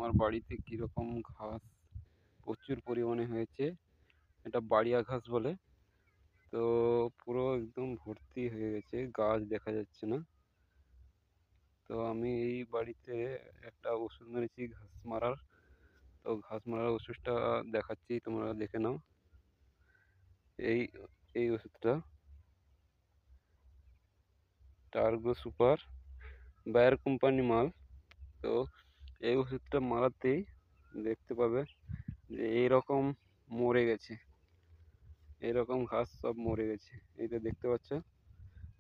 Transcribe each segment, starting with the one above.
আমার বাড়িতে কীরকম ঘাস প্রচুর পরিমাণে হয়েছে। এটা বাড়িয়া ঘাস বলে। তো পুরো একদম ভর্তি হয়ে গেছে, গাছ দেখা যাচ্ছে না। তো আমি এই বাড়িতে একটা ওষুধ মেরেছি ঘাস মারার। তো ঘাস মারার ওষুধটা দেখাচ্ছি, তোমরা দেখে নাও। এই এই ওষুধটা টার্গো সুপার, বায়ার কোম্পানি মাল। তো এই ওষুধটা মারাতেই দেখতে পাবে যে এইরকম মরে গেছে, এরকম ঘাস সব মরে গেছে। এই যে দেখতে পাচ্ছ,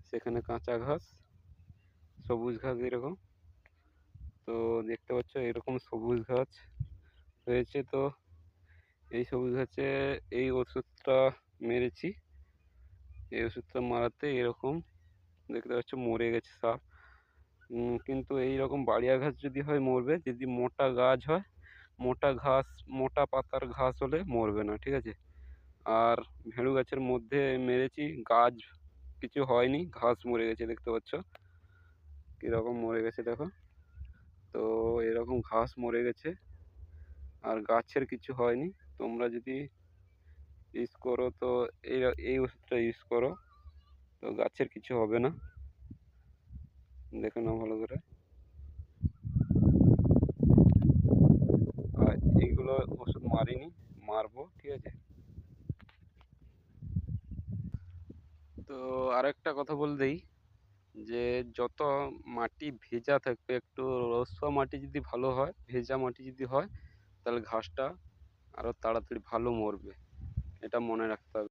সেখানে কাঁচা ঘাস, সবুজ ঘাস এরকম। তো দেখতে পাচ্ছ এরকম সবুজ ঘাস হয়েছে। তো এই সবুজ ঘাসে এই ওষুধটা মেরেছি। এই ওষুধটা মারাতে এরকম দেখতে পাচ্ছ মরে গেছে সব। কিন্তু এই রকম বাড়িয়া ঘাস যদি হয় মরবে, যদি মোটা গাছ হয়, মোটা ঘাস, মোটা পাতার ঘাস হলে মরবে না, ঠিক আছে। আর ভেড়ু গাছের মধ্যে মেরেছি, গাছ কিছু হয়নি, ঘাস মরে গেছে, দেখতে পাচ্ছ কীরকম মরে গেছে দেখো। তো এরকম ঘাস মরে গেছে আর গাছের কিছু হয়নি। তোমরা যদি ইউজ করো তো এই এই ওষুধটা ইউজ করো, তো গাছের কিছু হবে না। দেখে নাও ভালো করে। আর এইগুলো ওষুধ মারিনি, মারবো, ঠিক আছে। তো আরেকটা কথা বলে দেই যে যত মাটি ভেজা থাকবে, একটু রসুয়া মাটি যদি ভালো হয়, ভেজা মাটি যদি হয়, তাহলে ঘাসটা আরো তাড়াতাড়ি ভালো মরবে। এটা মনে রাখতে হবে।